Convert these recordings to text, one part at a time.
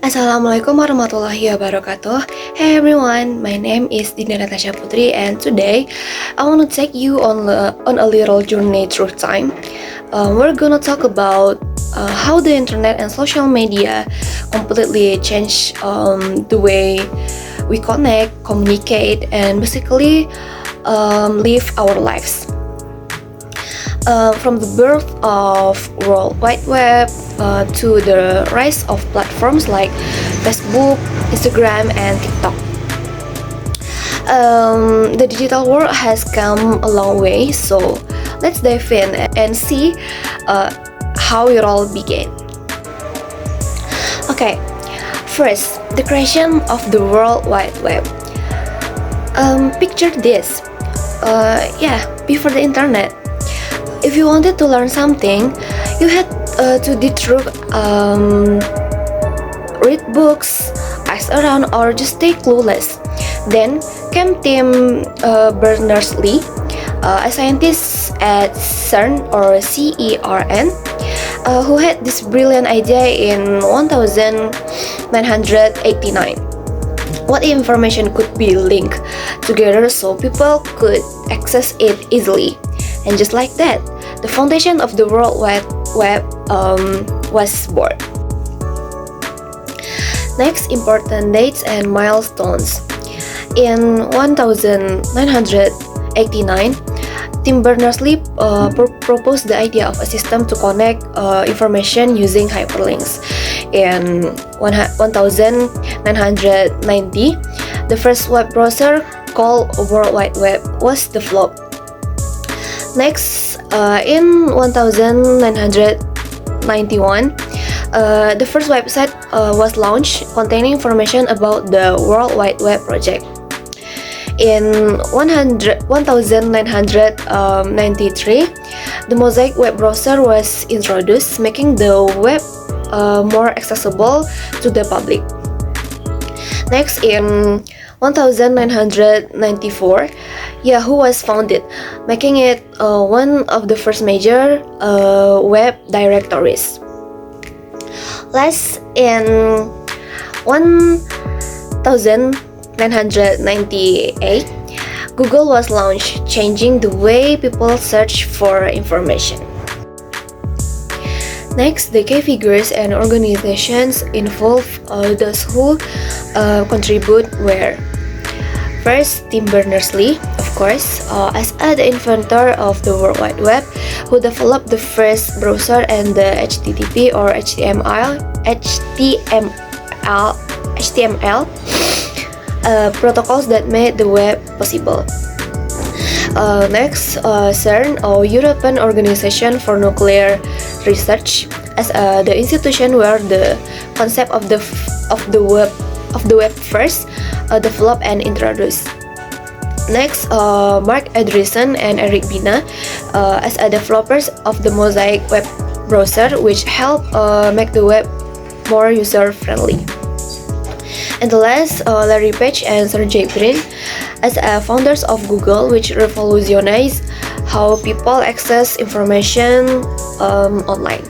Assalamualaikum warahmatullahi wabarakatuh. Hey everyone, my name is Dinda Natasha Putri, and today I want to take you on a little journey through time. We're gonna talk about how the internet and social media completely changed the way we connect, communicate, and basically live our lives. From the birth of World Wide Web to the rise of platforms like Facebook, Instagram, and TikTok. The digital world has come a long way, so let's dive in and see how it all began. Okay, first, the creation of the World Wide Web. Picture this. Before the internet, if you wanted to learn something, you had to dig through, read books, ask around, or just stay clueless. Then came Tim Berners-Lee, a scientist at CERN or CERN, who had this brilliant idea in 1989. What information could be linked together so people could access it easily. And just like that, the foundation of the World Wide Web was born. Next, important dates and milestones. In 1989, Tim Berners-Lee proposed the idea of a system to connect information using hyperlinks. In 1990, the first web browser called World Wide Web was developed. Next, in 1991, the first website was launched containing information about the World Wide Web project. In 1993, the Mosaic web browser was introduced, making the web more accessible to the public. Next, in 1994, Yahoo was founded, making it one of the first major web directories. Last, in 1998, Google was launched, changing the way people search for information. Next, the key figures and organizations involved, those who contribute were: first, Tim Berners-Lee, of course, as the inventor of the World Wide Web, who developed the first browser and the HTTP or HTML protocols that made the web possible. Next, CERN, or European Organization for Nuclear Research, as the institution where the concept of the web first developed and introduced. Next, Marc Andreessen and Eric Bina, as developers of the Mosaic web browser, which helped make the web more user-friendly. And the last, Larry Page and Sergey Brin, as founders of Google, which revolutionized how people access information online.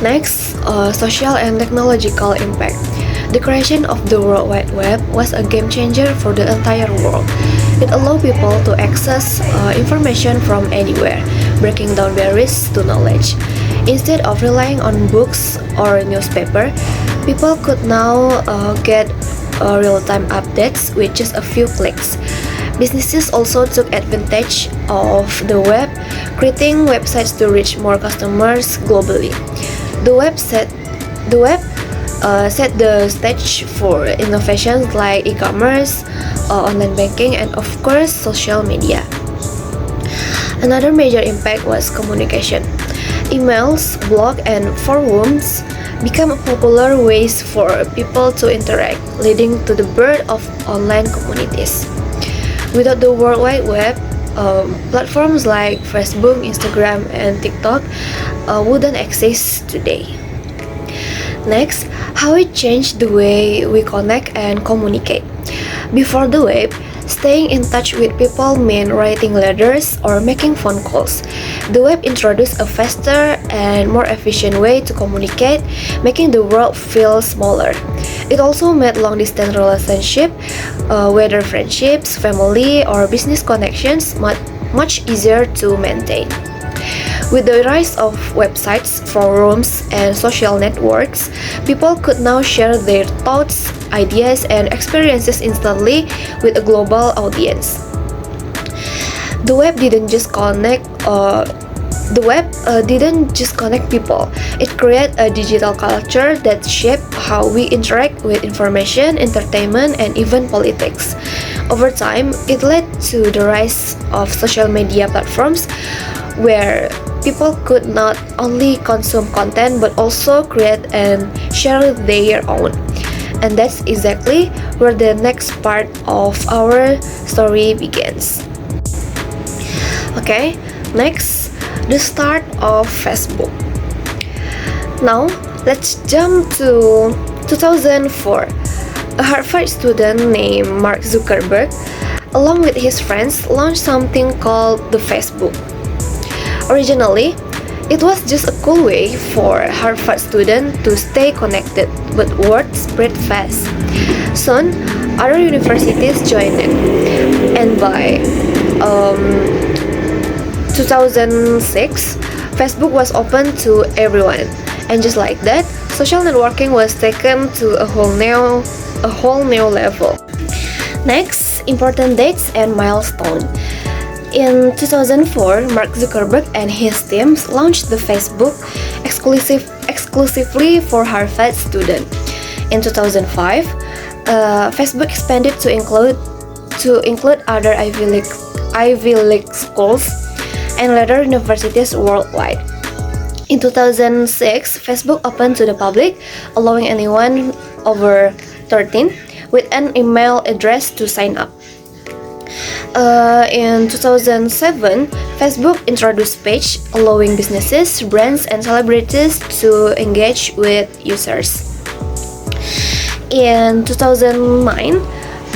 Next, social and technological impact. The creation of the World Wide Web was a game changer for the entire world. It allowed people to access information from anywhere, breaking down barriers to knowledge. Instead of relying on books or newspaper, people could now get real-time updates with just a few clicks. Businesses also took advantage of the web, creating websites to reach more customers globally. The web set the stage for innovations like e-commerce, online banking, and of course social media. Another major impact was communication. Emails, blogs, and forums become popular ways for people to interact, leading to the birth of online communities. Without the World Wide Web, platforms like Facebook, Instagram, and TikTok wouldn't exist today. Next, how it changed the way we connect and communicate. Before the web, Staying in touch with people meant writing letters or making phone calls. The web introduced a faster and more efficient way to communicate, making the world feel smaller. It also made long-distance relationships, whether friendships, family, or business connections, much easier to maintain. With the rise of websites, forums, and social networks, people could now share their thoughts, ideas, and experiences instantly with a global audience. The web didn't just connect people. It created a digital culture that shaped how we interact with information, entertainment, and even politics. Over time, it led to the rise of social media platforms where people could not only consume content but also create and share their own. And that's exactly where the next part of our story begins. Okay, next, the start of Facebook. Now, let's jump to 2004. A Harvard student named Mark Zuckerberg, along with his friends, launched something called the Facebook. Originally, it was just a cool way for Harvard students to stay connected, but word spread fast. Soon, other universities joined it, and by 2006, Facebook was open to everyone. And just like that, social networking was taken to a whole new level. Next, important dates and milestones. In 2004, Mark Zuckerberg and his team launched the Facebook exclusively for Harvard students. In 2005, Facebook expanded to include other Ivy League schools and later universities worldwide. In 2006, Facebook opened to the public, allowing anyone over 13 with an email address to sign up. In 2007, Facebook introduced Page, allowing businesses, brands, and celebrities to engage with users. In 2009,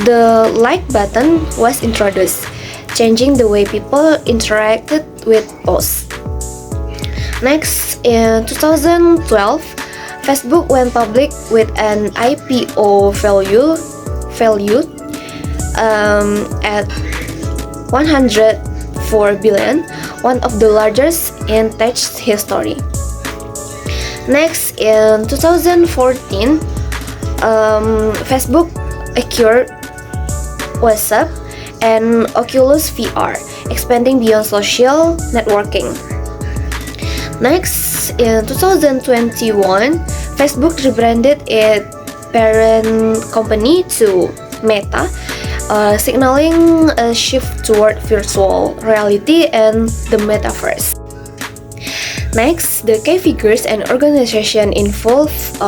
the like button was introduced, changing the way people interacted with posts. Next, in 2012, Facebook went public with an IPO valued at $104 billion, one of the largest in tech history. Next, in 2014, Facebook acquired WhatsApp and Oculus VR, expanding beyond social networking. Next, in 2021, Facebook rebranded its parent company to Meta, signaling a shift toward virtual reality and the metaverse. Next, the key figures and organizations involved,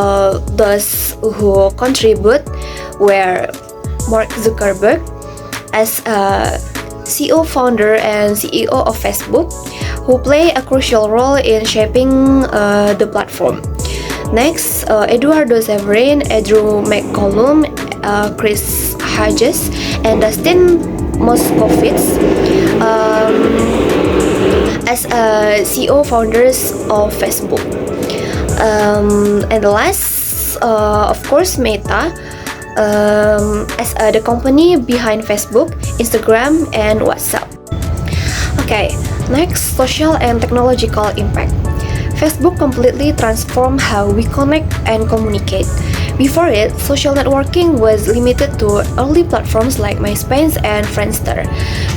those who contribute, were Mark Zuckerberg as a CEO, founder, and CEO of Facebook, who play a crucial role in shaping the platform. Next, Eduardo Severin, Andrew McCollum, Chris Hedges, and Dustin Moskovitz as CEO founders of Facebook. And the last, of course, Meta, as the company behind Facebook, Instagram, and WhatsApp. Okay, next, social and technological impact. Facebook completely transformed how we connect and communicate. Before it, social networking was limited to early platforms like MySpace and Friendster.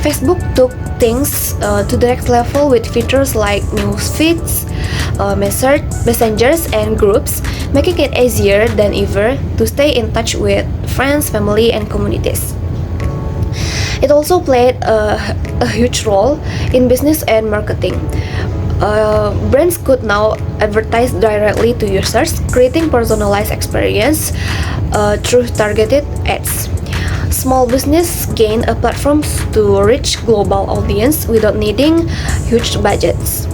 Facebook took things to the next level with features like news feeds, messengers, and groups, making it easier than ever to stay in touch with friends, family, and communities. It also played a huge role in business and marketing. Brands could now advertise directly to users, creating personalized experience through targeted ads. Small business gained a platform to reach global audience without needing huge budgets.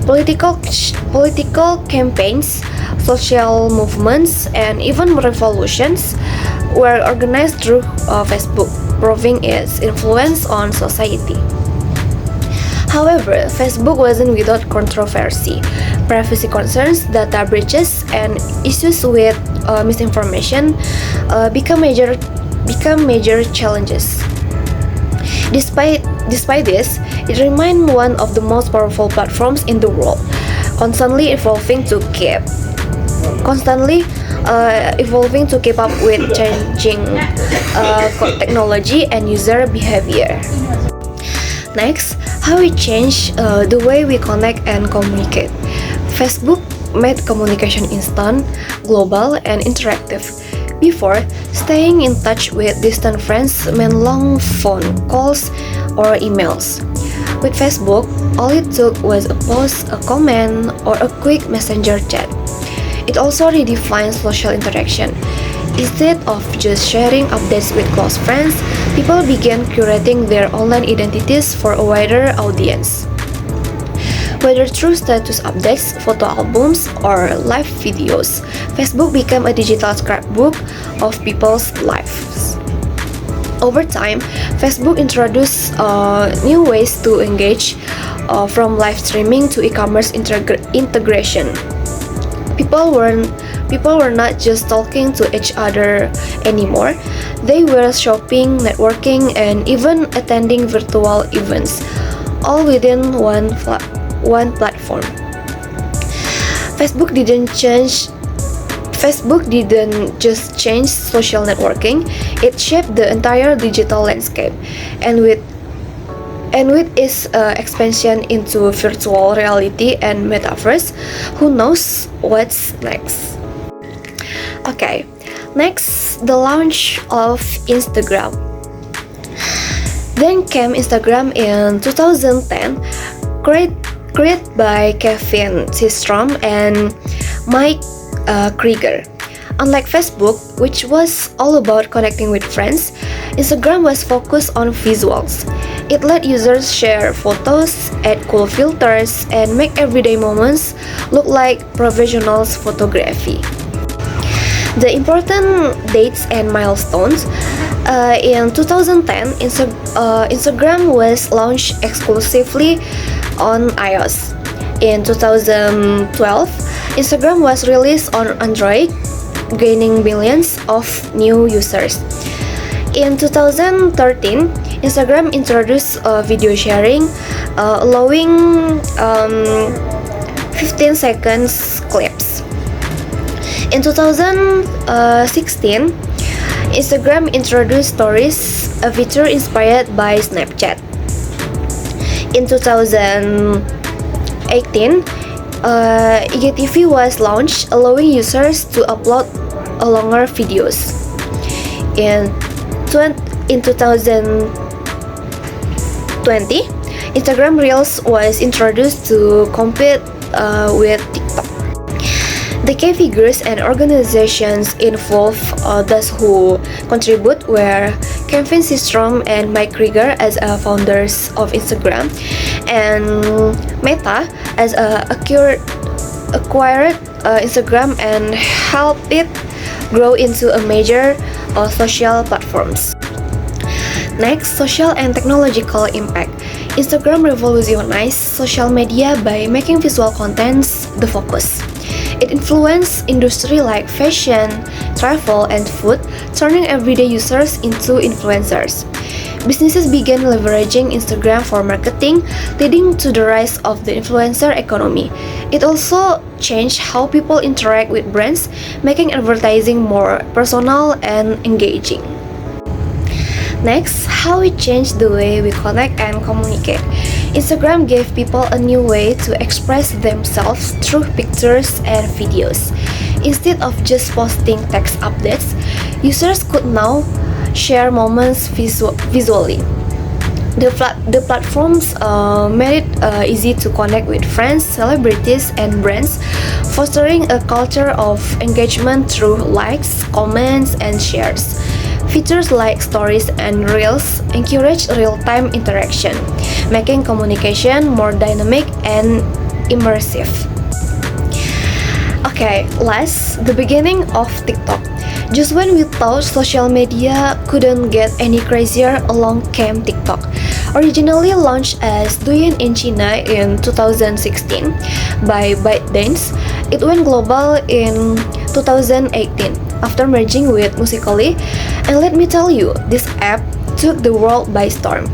Political campaigns, social movements, and even revolutions were organized through Facebook. improving its influence on society. However, Facebook wasn't without controversy. Privacy concerns, data breaches, and issues with misinformation become major challenges. Despite this, it remains one of the most powerful platforms in the world, constantly evolving to keep up with changing technology and user behavior. Next, how it changed the way we connect and communicate. Facebook made communication instant, global, and interactive. Before, staying in touch with distant friends meant long phone calls or emails. With Facebook, all it took was a post, a comment, or a quick messenger chat. It also redefines social interaction. Instead of just sharing updates with close friends, people began curating their online identities for a wider audience. Whether through status updates, photo albums, or live videos, Facebook became a digital scrapbook of people's lives. Over time, Facebook introduced new ways to engage, from live streaming to e-commerce integration. People were not just talking to each other anymore. They were shopping, networking, and even attending virtual events, all within one platform. Facebook didn't just change social networking, it shaped the entire digital landscape. And with its expansion into virtual reality and metaverse, who knows what's next? Okay, next, the launch of Instagram. Then came Instagram in 2010, created by Kevin Systrom and Mike Krieger. Unlike Facebook, which was all about connecting with friends, Instagram was focused on visuals. It let users share photos, add cool filters, and make everyday moments look like professionals' photography. The important dates and milestones. In 2010, Instagram was launched exclusively on iOS. In 2012, Instagram was released on Android, gaining millions of new users. In 2013, Instagram introduced video sharing, allowing 15 seconds clips. In 2016, Instagram introduced Stories, a feature inspired by Snapchat. In 2018, IGTV was launched, allowing users to upload longer videos. In 2020, Instagram Reels was introduced to compete with TikTok. The key figures and organizations involved, those who contribute, were Kevin Systrom and Mike Krieger as founders of Instagram, and Meta as acquired Instagram and helped it grow into a major social platforms. Next, social and technological impact. Instagram revolutionized social media by making visual contents the focus. It influenced industries like fashion, travel, and food, turning everyday users into influencers. Businesses began leveraging Instagram for marketing, leading to the rise of the influencer economy. It also changed how people interact with brands, making advertising more personal and engaging. Next, how it changed the way we connect and communicate. Instagram gave people a new way to express themselves through pictures and videos. Instead of just posting text updates, users could now share moments visually. The platforms made it easy to connect with friends, celebrities, and brands, fostering a culture of engagement through likes, comments, and shares. Features like Stories and Reels encourage real-time interaction, making communication more dynamic and immersive. Okay, last, the beginning of TikTok. Just when we thought social media couldn't get any crazier, along came TikTok. Originally launched as Douyin in China in 2016 by ByteDance, it went global in 2018 after merging with Musical.ly, and let me tell you, this app took the world by storm.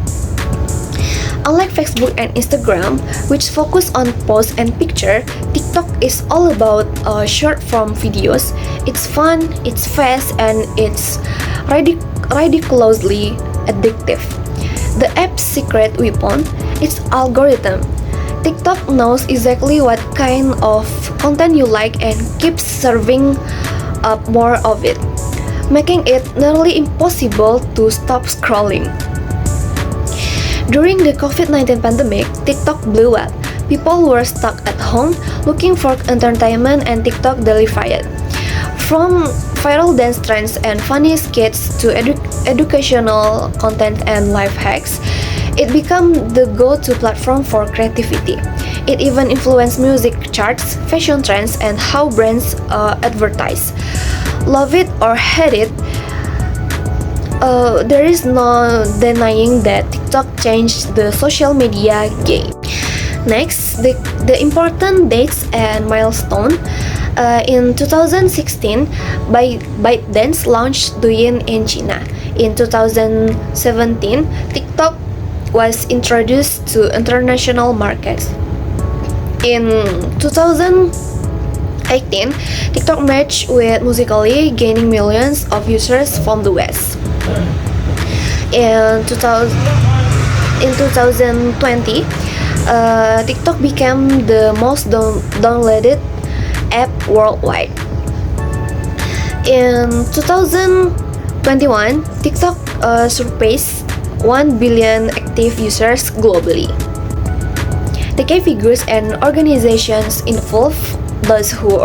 Unlike Facebook and Instagram, which focus on posts and picture, TikTok is all about short form videos. It's fun, it's fast, and it's ridiculously addictive. The app's secret weapon is algorithm. TikTok knows exactly what kind of content you like and keeps serving up more of it, making it nearly impossible to stop scrolling. During the COVID-19 pandemic, TikTok blew up. People were stuck at home looking for entertainment, and TikTok delivered. From viral dance trends and funny skits to educational content and life hacks, it became the go-to platform for creativity. It even influenced music charts, fashion trends, and how brands advertise. Love it or hate it, there is no denying that TikTok changed the social media game. Next, the important dates and milestone. In 2016, ByteDance launched Douyin in China. In 2017, TikTok was introduced to international markets. In 2018, TikTok merged with Musical.ly, gaining millions of users from the West. In 2020, TikTok became the most downloaded app worldwide. In 2021, TikTok surpassed 1 billion active users globally. The key figures and organizations involved, those who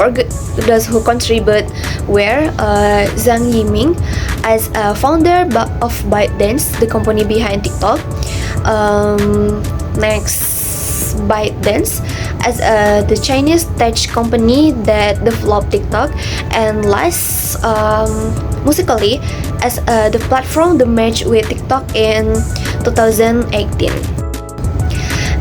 contribute were Zhang Yiming as a founder of ByteDance, the company behind TikTok. Next, ByteDance as the Chinese tech company that developed TikTok, and last, Musical.ly as the platform that merged with TikTok in 2018.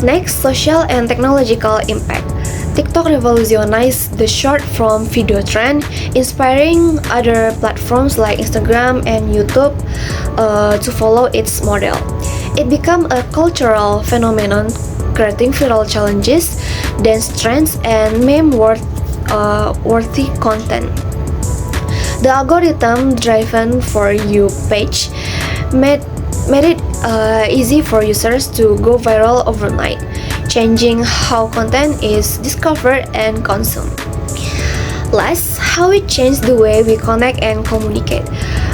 Next, social and technological impact. TikTok revolutionized the short-form video trend, inspiring other platforms like Instagram and YouTube to follow its model. It became a cultural phenomenon, creating viral challenges, dance trends, and meme-worthy content. The algorithm-driven For You page made it easy for users to go viral overnight, changing how content is discovered and consumed. Last, how it changed the way we connect and communicate.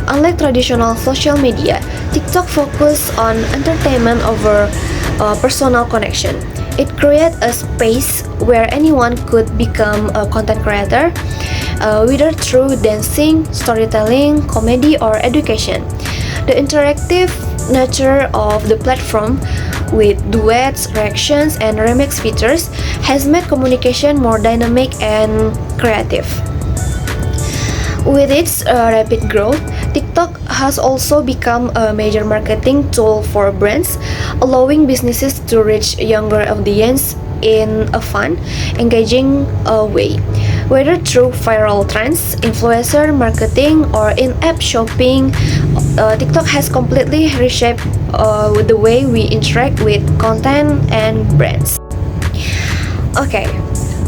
Unlike traditional social media, TikTok focused on entertainment over personal connection. It created a space where anyone could become a content creator, whether through dancing, storytelling, comedy, or education. The interactive nature of the platform, with duets, reactions, and remix features, has made communication more dynamic and creative. With its rapid growth, TikTok has also become a major marketing tool for brands, allowing businesses to reach a younger audience in a fun, engaging way. Whether through viral trends, influencer marketing, or in-app shopping, TikTok has completely reshaped the way we interact with content and brands. Okay,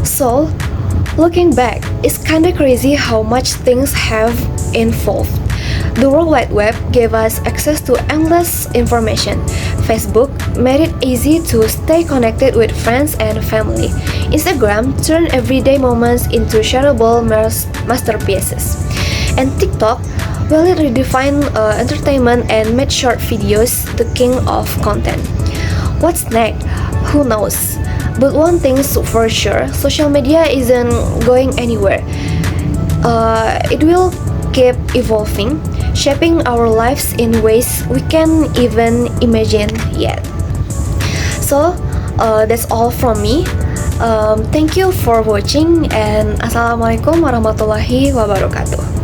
so looking back, it's kinda crazy how much things have evolved. The World Wide Web gave us access to endless information. Facebook made it easy to stay connected with friends and family. Instagram turned everyday moments into shareable masterpieces. And TikTok, well, it redefined entertainment and made short videos the king of content. What's next? Who knows? But one thing's for sure, social media isn't going anywhere. It will keep evolving, shaping our lives in ways we can't even imagine yet. So, that's all from me. Thank you for watching and assalamualaikum warahmatullahi wabarakatuh.